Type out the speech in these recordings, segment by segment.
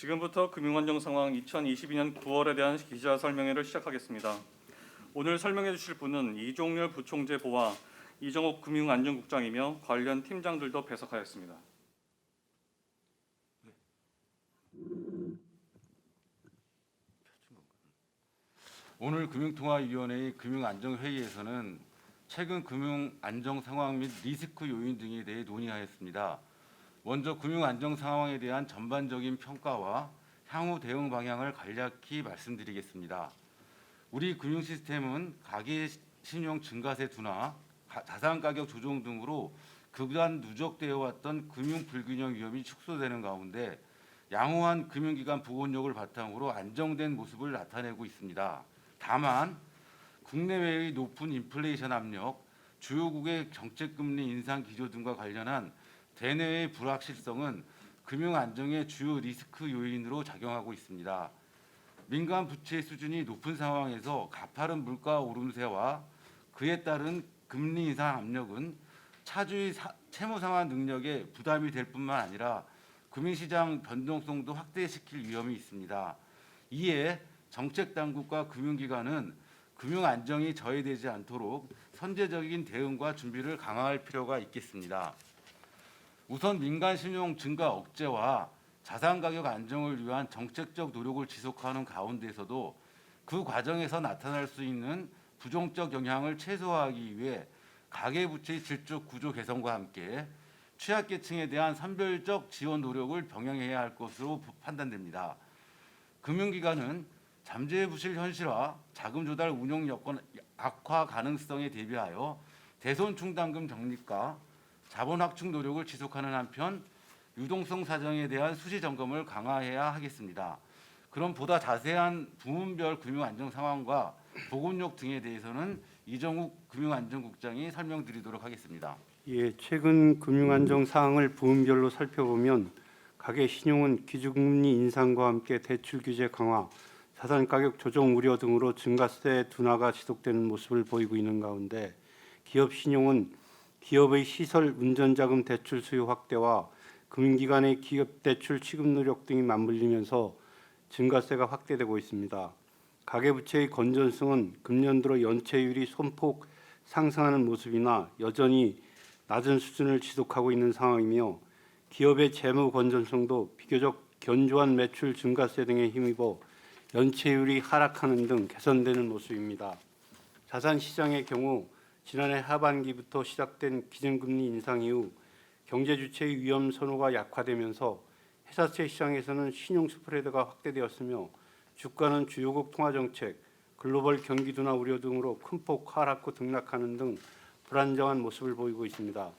지금부터 금융안정 상황 2022년 9월에 대한 기자 설명회를 시작하겠습니다. 오늘 설명해 주실 분은 이종렬 부총재보와 이정옥 금융안전국장이며 관련 팀장들도 배석하였습니다. 오늘 금융통화위원회의 금융안정회의에서는 최근 금융안정 상황 및 리스크 요인 등에 대해 논의하였습니다. 먼저 금융안정 상황에 대한 전반적인 평가와 향후 대응 방향을 간략히 말씀드리겠습니다. 우리 금융시스템은 가계 신용 증가세 둔화, 자산 가격 조정 등으로 그간 누적되어 왔던 금융 불균형 위험이 축소되는 가운데 양호한 금융기관 보건력을 바탕으로 안정된 모습을 나타내고 있습니다. 다만 국내외의 높은 인플레이션 압력, 주요국의 정책금리 인상 기조 등과 관련한 대내의 불확실성은 금융 안정의 주요 리스크 요인으로 작용하고 있습니다. 민간 부채 수준이 높은 상황에서 가파른 물가 오름세와 그에 따른 금리 인상 압력은 차주의 채무 상환 능력에 부담이 될 뿐만 아니라 금융시장 변동성도 확대시킬 위험이 있습니다. 이에 정책 당국과 금융기관은 금융 안정이 저해되지 않도록 선제적인 대응과 준비를 강화할 필요가 있겠습니다. 우선 민간 신용 증가 억제와 자산 가격 안정을 위한 정책적 노력을 지속하는 가운데서도 그 과정에서 나타날 수 있는 부정적 영향을 최소화하기 위해 가계부채 질적 구조 개선과 함께 취약계층에 대한 선별적 지원 노력을 병행해야 할 것으로 판단됩니다. 금융기관은 잠재 부실 현실화, 자금 조달 운용 여건 악화 가능성에 대비하여 대손 충당금 적립과 자본 확충 노력을 지속하는 한편 유동성 사정에 대한 수시 점검을 강화해야 하겠습니다. 그럼 보다 자세한 부문별 금융 안정 상황과 보건력 등에 대해서는 이정욱 금융안전국장이 설명드리도록 하겠습니다. 예, 최근 금융 안정 사항을 부문별로 살펴보면 가계 신용은 기준금리 인상과 함께 대출 규제 강화, 자산 가격 조정 우려 등으로 증가세 둔화가 지속되는 모습을 보이고 있는 가운데 기업 신용은 기업의 시설 운전자금 대출 수요 확대와 금융기관의 기업 대출 취급 노력 등이 맞물리면서 증가세가 확대되고 있습니다. 가계부채의 건전성은 금년 들어 연체율이 손폭 상승하는 모습이나 여전히 낮은 수준을 지속하고 있는 상황이며 기업의 재무 건전성도 비교적 견조한 매출 증가세 등에 힘입어 연체율이 하락하는 등 개선되는 모습입니다. 자산시장의 경우 지난해 하반기부터 시작된 기준금리 인상 이후 경제 주체의 위험 선호가 약화되면서 회사채 시장에서는 신용 스프레드가 확대되었으며 주가는 주요국 통화정책, 글로벌 경기 둔화 우려 등으로 큰 폭 하락 후 등락하는 등 불안정한 모습을 보이고 있습니다.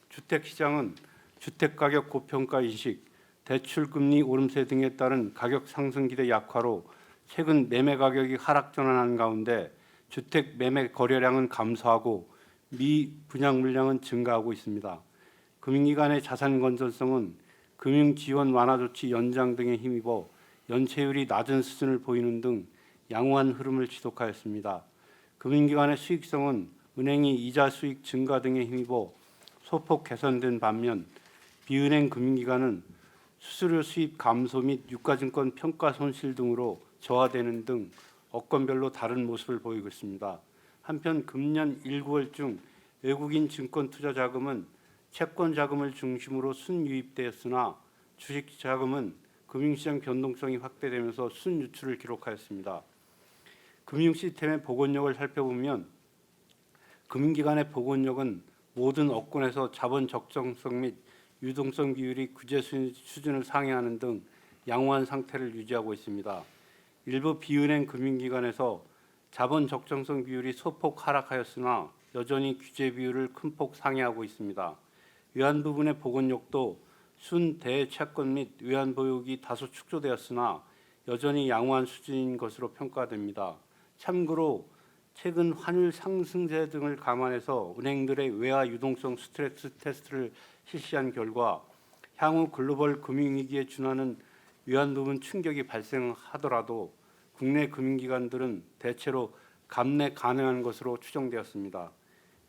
주택시장은 주택가격 고평가 인식, 대출금리 오름세 등에 따른 가격 상승 기대 약화로 최근 매매 가격이 하락 전환한 가운데 주택 매매 거래량은 감소하고 미분양 물량은 증가하고 있습니다. 금융기관의 자산 건전성은 금융 지원 완화 조치 연장 등에 힘입어 연체율이 낮은 수준을 보이는 등 양호한 흐름을 지속하였습니다. 금융기관의 수익성은 은행이 이자 수익 증가 등에 힘입어 소폭 개선된 반면 비은행 금융기관은 수수료 수입 감소 및 유가증권 평가 손실 등으로 저하되는 등 업권별로 다른 모습을 보이고 있습니다. 한편 금년 1, 9월 중 외국인 증권 투자 자금은 채권 자금을 중심으로 순유입되었으나 주식 자금은 금융시장 변동성이 확대되면서 순유출을 기록하였습니다. 금융 시스템의 복원력을 살펴보면 금융기관의 복원력은 모든 업권에서 자본 적정성 및 유동성 비율이 규제 수준을 상회하는 등 양호한 상태를 유지하고 있습니다. 일부 비은행 금융기관에서 자본 적정성 비율이 소폭 하락하였으나 여전히 규제 비율을 큰 폭 상회하고 있습니다. 외환 부분의 복원력도 순대채권 및 외환 보유국이 다소 축소되었으나 여전히 양호한 수준인 것으로 평가됩니다. 참고로 최근 환율 상승세 등을 감안해서 은행들의 외화 유동성 스트레스 테스트를 실시한 결과 향후 글로벌 금융위기에 준하는 외환 부분 충격이 발생하더라도 국내 금융기관들은 대체로 감내 가능한 것으로 추정되었습니다.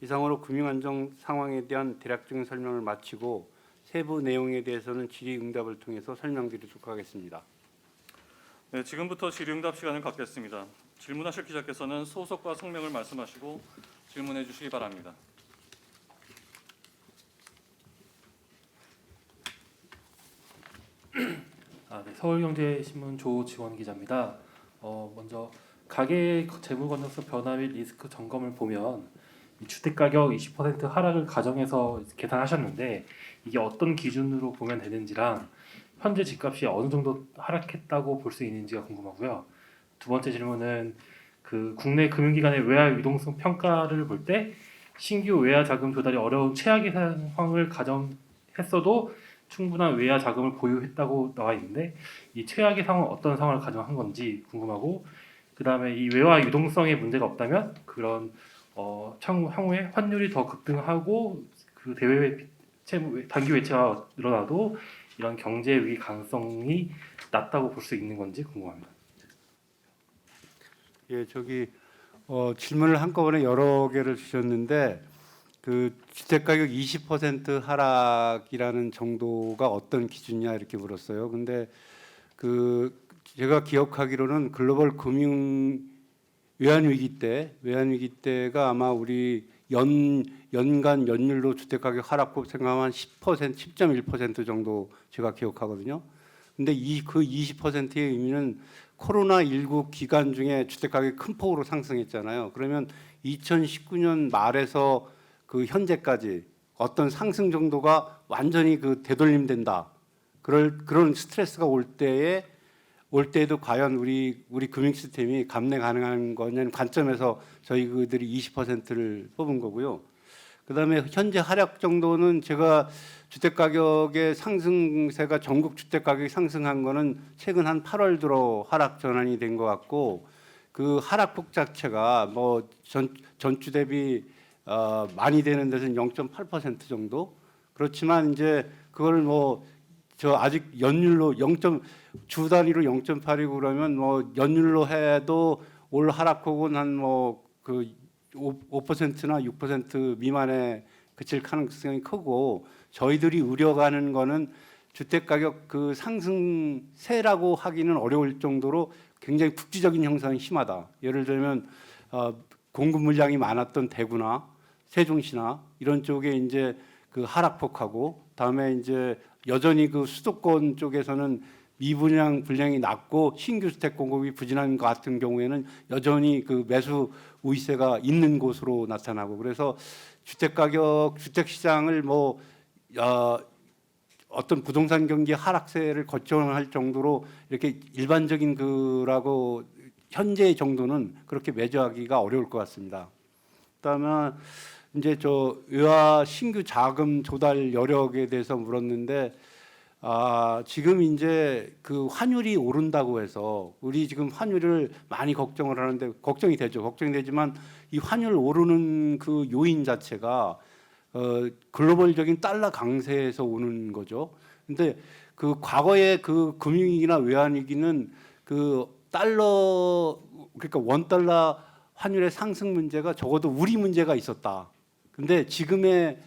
이상으로 금융안정 상황에 대한 대략적인 설명을 마치고 세부 내용에 대해서는 질의응답을 통해서 설명드리도록 하겠습니다. 네, 지금부터 질의응답 시간을 갖겠습니다. 질문하실 기자께서는 소속과 성명을 말씀하시고 질문해 주시기 바랍니다. 네, 서울경제신문 조지원 기자입니다. 먼저 가계 재무 건전성 변화 및 리스크 점검을 보면 이 주택 가격 20% 하락을 가정해서 계산하셨는데 이게 어떤 기준으로 보면 되는지랑 현재 집값이 어느 정도 하락했다고 볼 수 있는지가 궁금하고요. 두 번째 질문은 그 국내 금융기관의 외화 유동성 평가를 볼 때 신규 외화 자금 조달이 어려운 최악의 상황을 가정했어도 충분한 외화 자금을 보유했다고 나와 있는데 이 최악의 상황은 어떤 상황을 가정한 건지 궁금하고, 그 다음에 이 외화 유동성에 문제가 없다면 그런 향후에 환율이 더 급등하고 그 대외 단기 외채가 늘어나도 이런 경제 위기 가능성이 낮다고 볼 수 있는 건지 궁금합니다. 예, 질문을 한꺼번에 여러 개를 주셨는데 그 주택 가격 20% 하락이라는 정도가 어떤 기준이냐 이렇게 물었어요. 근데 그 제가 기억하기로는 글로벌 금융 외환 위기 때가 아마 우리 연간 연율로 주택 가격 하락폭 생각하면 10%, 10.1% 정도 제가 기억하거든요. 근데 그 20%의 의미는 코로나19 기간 중에 주택 가격이 큰 폭으로 상승했잖아요. 그러면 2019년 말에서 그 현재까지 어떤 상승 정도가 완전히 그 되돌림된다. 그런 스트레스가 올 때에도 과연 우리 금융 시스템이 감내 가능한 거냐는 관점에서 저희들이 20%를 뽑은 거고요. 그다음에 현재 하락 정도는 제가 주택 가격의 상승세가 전국 주택 가격이 상승한 거는 최근 한 8월 들어 하락 전환이 된 것 같고, 그 하락폭 자체가 뭐 전주 대비 많이 되는 데서는 0.8% 정도. 그렇지만 이제 그걸 뭐 저 아직 연율로 주 단위로 0.8이고 그러면 뭐 연율로 해도 올 하락폭은 한 뭐 그 5%나 6% 미만에 그칠 가능성이 크고, 저희들이 우려가는 거는 주택 가격 그 상승세라고 하기는 어려울 정도로 굉장히 국지적인 형상이 심하다. 예를 들면 공급 물량이 많았던 대구나 세종시나 이런 쪽에 이제 그 하락폭하고, 다음에 이제 여전히 그 수도권 쪽에서는 미분양 분량이 낮고 신규 주택 공급이 부진한 것 같은 경우에는 여전히 그 매수 우위세가 있는 곳으로 나타나고, 그래서 주택 가격, 주택 시장을 뭐 어떤 부동산 경기 하락세를 거쳐할 정도로 이렇게 일반적인 그라고 현재 정도는 그렇게 매조하기가 어려울 것 같습니다. 그다음에 이제 외화 신규 자금 조달 여력에 대해서 물었는데, 지금 이제 그 환율이 오른다고 해서 우리 지금 환율을 많이 걱정을 하는데 걱정이 되죠. 걱정이 되지만 이 환율 오르는 그 요인 자체가 글로벌적인 달러 강세에서 오는 거죠. 근데 그 과거의 그 금융위기나 외환위기는 그 달러, 그러니까 원달러 환율의 상승 문제가 적어도 우리 문제가 있었다. 근데 지금의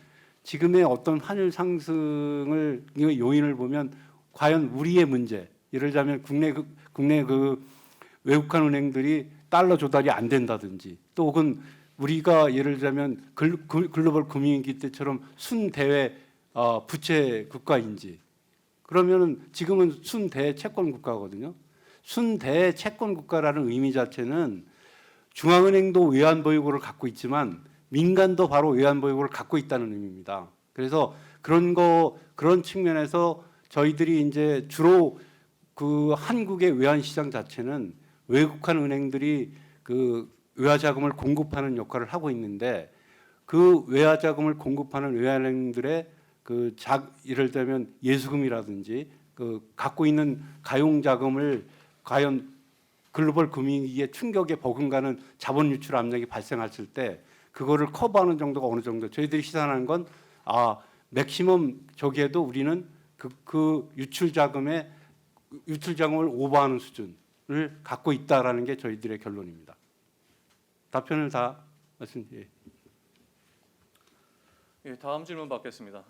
어떤 환율 상승을 요인을 보면 과연 우리의 문제, 예를 들자면 국내 그 외국한 은행들이 달러 조달이 안 된다든지, 또 혹은 우리가 예를 들자면 글로벌 금융위기 때처럼 순대외 부채 국가인지, 그러면은 지금은 순대 채권 국가거든요. 순대 채권 국가라는 의미 자체는 중앙은행도 외환 보유고를 갖고 있지만 민간도 바로 외환 보유고를 갖고 있다는 의미입니다. 그래서 그런 측면에서 저희들이 이제 주로 그 한국의 외환 시장 자체는 외국한 은행들이 그 외화 자금을 공급하는 역할을 하고 있는데, 그 외화 자금을 공급하는 외환은행들의 예를 들면 예수금이라든지 그 갖고 있는 가용 자금을 과연 글로벌 금융위기의 충격에 버금가는 자본 유출 압력이 발생했을 때 그거를 커버하는 정도가 어느 정도, 저희들이 시사하는 건 맥시멈 저기에도 우리는 그 유출 자금을 오버하는 수준을 갖고 있다라는 게 저희들의 결론입니다. 답변을 다 말씀드려요. 예, 다음 질문 받겠습니다.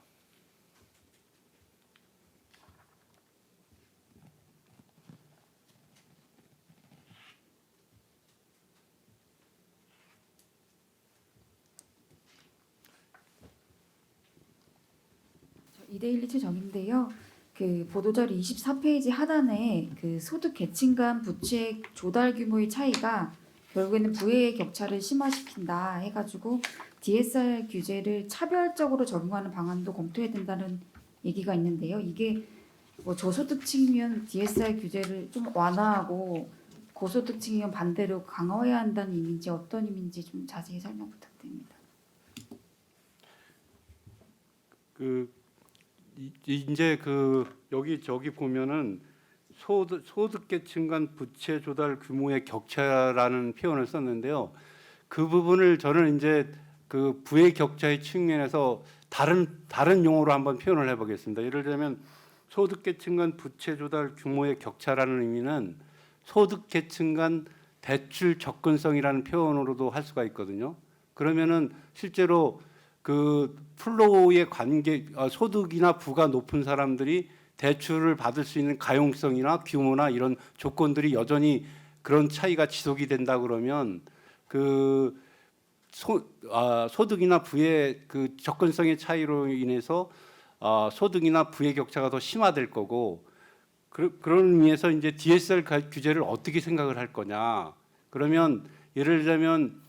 이데일리 최정인데요. 그 보도자료 24페이지 하단에 그 소득 계층 간 부채 조달 규모의 차이가 결국에는 부의 격차를 심화시킨다 해가지고 DSR 규제를 차별적으로 적용하는 방안도 검토해야 된다는 얘기가 있는데요. 이게 뭐 저소득층이면 DSR 규제를 좀 완화하고 고소득층이면 반대로 강화해야 한다는 의미인지 어떤 의미인지 좀 자세히 설명 부탁드립니다. 이제 여기 저기 보면은 소득계층 간 부채 조달 규모의 격차라는 표현을 썼는데요. 그 부분을 저는 이제 그 부의 격차의 측면에서 다른 용어로 한번 표현을 해보겠습니다. 예를 들면 소득계층 간 부채 조달 규모의 격차라는 의미는 소득계층 간 대출 접근성이라는 표현으로도 할 수가 있거든요. 그러면은 실제로 그 플로우의 관계, 소득이나 부가 높은 사람들이 대출을 받을 수 있는 가용성이나 규모나 이런 조건들이 여전히 그런 차이가 지속이 된다 그러면 그 소득이나 부의 그 접근성의 차이로 인해서 소득이나 부의 격차가 더 심화될 거고, 그런 의미에서 이제 DSR 규제를 어떻게 생각을 할 거냐. 그러면 예를 들자면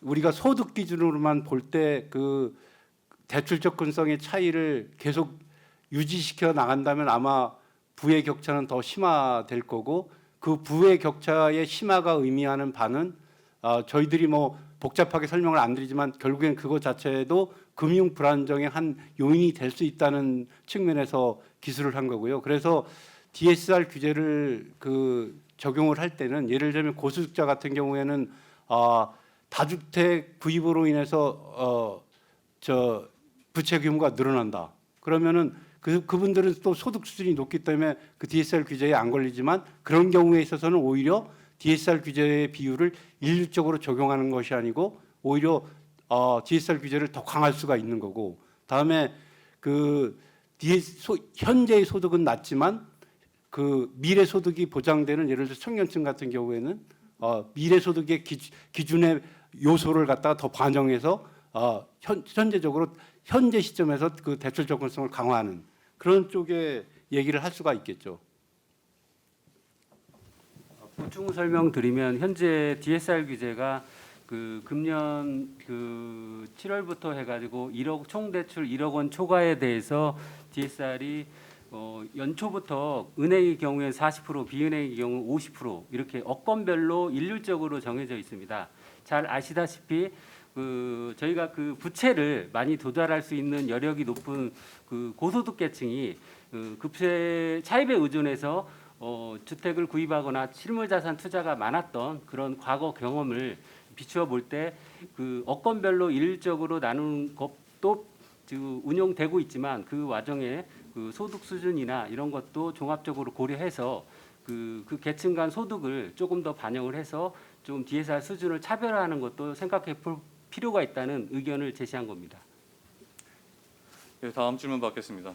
우리가 소득 기준으로만 볼 때 그 대출 접근성의 차이를 계속 유지시켜 나간다면 아마 부의 격차는 더 심화될 거고, 그 부의 격차의 심화가 의미하는 바는 저희들이 뭐 복잡하게 설명을 안 드리지만 결국엔 그것 자체도 금융 불안정의 한 요인이 될 수 있다는 측면에서 기술을 한 거고요. 그래서 DSR 규제를 적용을 할 때는 예를 들면 고소득자 같은 경우에는 다주택 구입으로 인해서 부채 규모가 늘어난다. 그러면은 그분들은 또 소득 수준이 높기 때문에 그 DSR 규제에 안 걸리지만 그런 경우에 있어서는 오히려 DSR 규제의 비율을 일률적으로 적용하는 것이 아니고 오히려 DSR 규제를 더 강할 수가 있는 거고, 다음에 현재의 소득은 낮지만 그 미래 소득이 보장되는 예를 들어 청년층 같은 경우에는 미래 소득의 기준의 요소를 갖다가 더 반영해서 현재적으로 현재 시점에서 그 대출 접근성을 강화하는 그런 쪽에 얘기를 할 수가 있겠죠. 보충 설명드리면 현재 DSR 규제가 금년 7월부터 해가지고 총 대출 1억 원 초과에 대해서 DSR이 연초부터 은행의 경우에 40%, 비은행의 경우 50% 이렇게 업건별로 일률적으로 정해져 있습니다. 잘 아시다시피 저희가 부채를 많이 도달할 수 있는 여력이 높은 고소득계층이 부채 차입에 의존해서 주택을 구입하거나 실물자산 투자가 많았던 그런 과거 경험을 비추어 볼 때 업건별로 일률적으로 나누는 것도 운용되고 있지만 그 와중에 소득 수준이나 이런 것도 종합적으로 고려해서 그 계층 간 소득을 조금 더 반영을 해서 좀 DSR 수준을 차별화하는 것도 생각해 볼 필요가 있다는 의견을 제시한 겁니다. 네, 다음 질문 받겠습니다.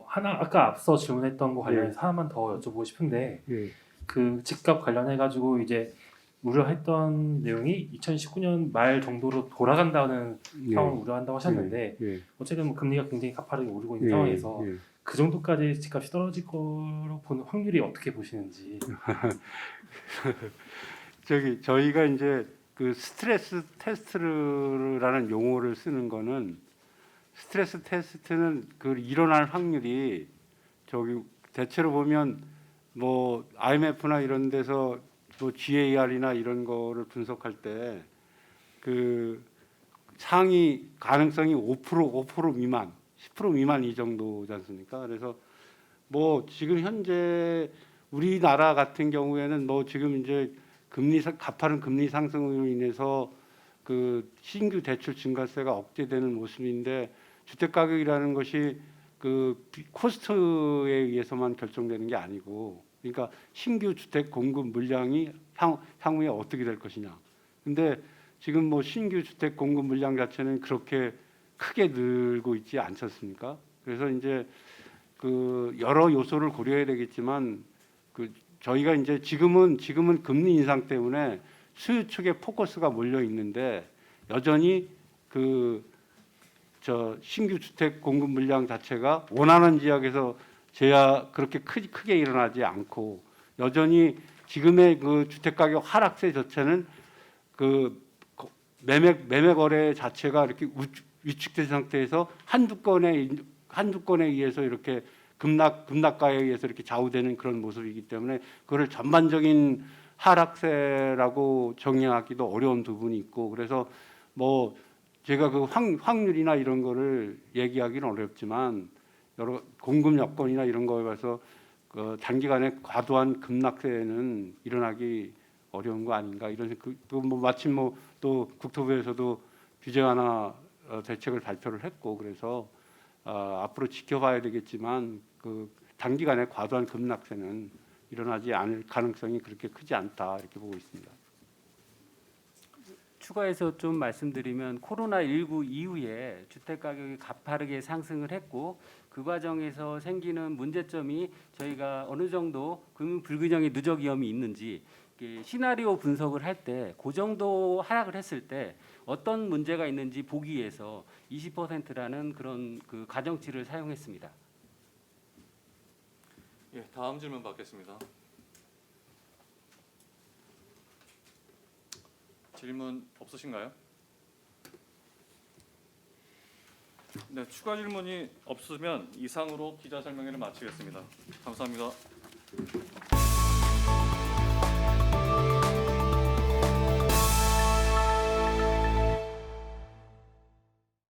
아까 앞서 질문했던 거 관련해서 하나만 더 여쭤보고 싶은데 그 집값 관련해 가지고 이제 우려했던 내용이 2019년 말 정도로 돌아간다는 상황을 우려한다고 하셨는데 어쨌든 뭐 금리가 굉장히 가파르게 오르고 있는 상황에서 그 정도까지 집값이 떨어질 거로 보는 확률이 어떻게 보시는지. 저희가 이제 그 스트레스 테스트라는 용어를 쓰는 거는 스트레스 테스트는 일어날 확률이 대체로 보면 뭐 IMF나 이런 데서 뭐 GAR이나 이런 거를 분석할 때 상위 가능성이 5% 미만, 10% 미만 이 정도지 않습니까? 그래서 뭐 지금 현재 우리나라 같은 경우에는 뭐 지금 이제 가파른 금리 상승으로 인해서 신규 대출 증가세가 억제되는 모습인데 주택 가격이라는 것이 코스트에 의해서만 결정되는 게 아니고, 그러니까 신규 주택 공급 물량이 향후에 어떻게 될 것이냐. 근데 지금 뭐 신규 주택 공급 물량 자체는 그렇게 크게 늘고 있지 않지 않습니까? 그래서 이제 여러 요소를 고려해야 되겠지만 저희가 이제 지금은 금리 인상 때문에 수요 측에 포커스가 몰려 있는데 여전히 신규 주택 공급 물량 자체가 원하는 지역에서 그렇게 크게 일어나지 않고 여전히 지금의 그 주택 가격 하락세 자체는 그 매매 거래 자체가 이렇게 위축된 상태에서 한두 건에 의해서 이렇게 급락가에 의해서 이렇게 좌우되는 그런 모습이기 때문에 그거를 전반적인 하락세라고 정의하기도 어려운 부분이 있고 그래서 뭐 제가 그 확률이나 이런 거를 얘기하기는 어렵지만 여러 공급 여건이나 이런 거에 봐서 그 단기간에 과도한 급락세는 일어나기 어려운 거 아닌가 이런 뭐 마침 뭐 또 국토부에서도 규제 완화 대책을 발표를 했고 그래서 앞으로 지켜봐야 되겠지만 그 단기간에 과도한 급락세는 일어나지 않을 가능성이 그렇게 크지 않다 이렇게 보고 있습니다. 추가해서 좀 말씀드리면 코로나19 이후에 주택 가격이 가파르게 상승을 했고 그 과정에서 생기는 문제점이 저희가 어느 정도 금융 불균형의 누적 위험이 있는지 시나리오 분석을 할 때 그 정도 하락을 했을 때 어떤 문제가 있는지 보기 위해서 20%라는 그런 그 가정치를 사용했습니다. 예, 다음 질문 받겠습니다. 질문 없으신가요? 네, 추가 질문이 없으면 이상으로 기자 설명회를 마치겠습니다. 감사합니다.